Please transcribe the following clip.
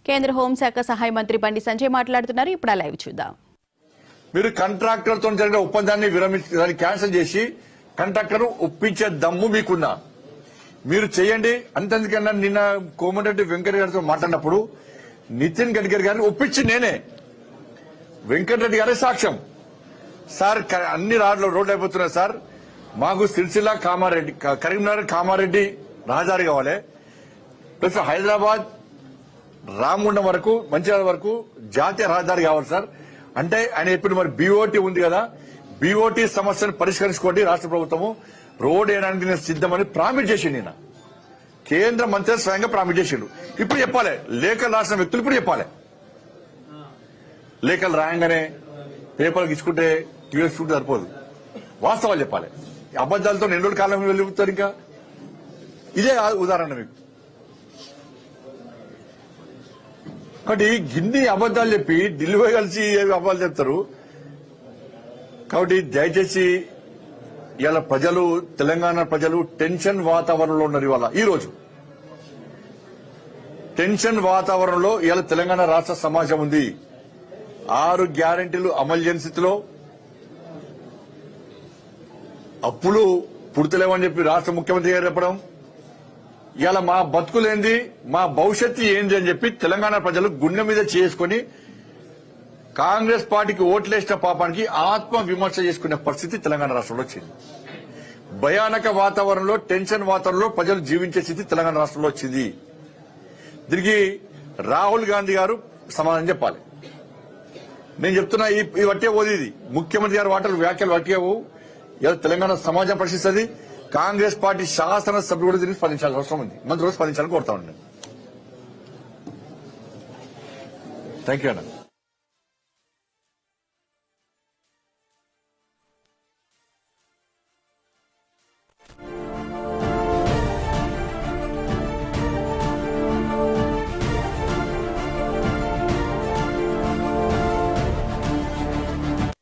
కేంద్ర హోంశాఖ సహాయ మంత్రి బండి సంజయ్ మాట్లాడుతున్నారు. ఇప్పుడు లైవ్ చూద్దాం. మీరు కాంట్రాక్టర్తో జరిగిన ఒప్పందాన్ని విరమించి క్యాన్సిల్ చేసి కాంట్రాక్టర్ ఒప్పించే దమ్ము మీకున్నా మీరు చేయండి. అంతెందుకన్నా నిన్న కోమటిరెడ్డి వెంకట గారితో మాట్లాడినప్పుడు నితిన్ గడ్కరీ గారిని ఒప్పించి నేనే, వెంకటరెడ్డి గారే సాక్ష్యం. సార్ అన్ని రోడ్లు అయిపోతున్నాయి సార్, మాకు సిరిసిల్ల కామారెడ్డి, కరీంనగర్ కామారెడ్డి రహదారి కావాలి, ప్లస్ హైదరాబాద్ రామగుండం వరకు మంచిర్యాల వరకు జాతీయ రహదారి కావాలి సార్ అంటే ఆయన చెప్పిన మరి బీఓటీ ఉంది కదా, బీఓటీ సమస్యను పరిష్కరించుకోండి రాష్ట్ర ప్రభుత్వము, రోడ్ వేయడానికి నేను సిద్దమని ప్రామిస్ చేసిండు. నేను కేంద్ర మంత్రి స్వయంగా ప్రామిస్ చేసిండు. ఇప్పుడు చెప్పాలి, లేఖలు రాసిన వ్యక్తులు ఇప్పుడు చెప్పాలి. లేఖలు రాయంగానే పేపర్కి ఇచ్చుకుంటే తీసుకుంటే సరిపోదు, వాస్తవాలు చెప్పాలి. అబద్దాలతో 2 రోజుల కాలం వెళ్ళిపోతారు. ఇంకా ఇదే ఉదాహరణ మీకు. కాబట్టి గిన్ని అబద్దాలు చెప్పి ఢిల్లీ కలిసి అబద్దాలు చెప్తారు. కాబట్టి దయచేసి ఇవాళ ప్రజలు, తెలంగాణ ప్రజలు టెన్షన్ వాతావరణంలో ఉన్నారు. ఇవాళ ఈ రోజు టెన్షన్ వాతావరణంలో ఇవాళ తెలంగాణ రాష్ట్ర సమాజం ఉంది. 6 గ్యారెంటీలు అమలు చేయని స్థితిలో, అప్పులు పుడతలేవని చెప్పి రాష్ట్ర ముఖ్యమంత్రి గారు చెప్పడం, ఇలా మా బతుకులేంది, మా భవిష్యత్తు ఏంది అని చెప్పి తెలంగాణ ప్రజలు గుండె మీద చేసుకుని కాంగ్రెస్ పార్టీకి ఓట్లేసిన పాపానికి ఆత్మ విమర్శ చేసుకునే పరిస్థితి తెలంగాణ రాష్ట్రంలో వచ్చింది. భయానక వాతావరణంలో, టెన్షన్ వాతావరణంలో ప్రజలు జీవించే స్థితి తెలంగాణ రాష్ట్రంలో వచ్చింది. దీనికి రాహుల్ గాంధీ గారు సమాధానం చెప్పాలి. నేను చెప్తున్నా, ఈ వట్టే పోదు. ఇది ముఖ్యమంత్రి గారి వ్యాఖ్యలు వట్టే ఇలా తెలంగాణ సమాజం ప్రశ్నిస్తుంది. కాంగ్రెస్ పార్టీ శాసనసభ్యులు కూడా దీనికి స్పందించాల్సిన అవసరం ఉంది. మంత్రులు స్పందించాలని కోరుతా ఉన్నాను. థ్యాంక్ యూ అన్న.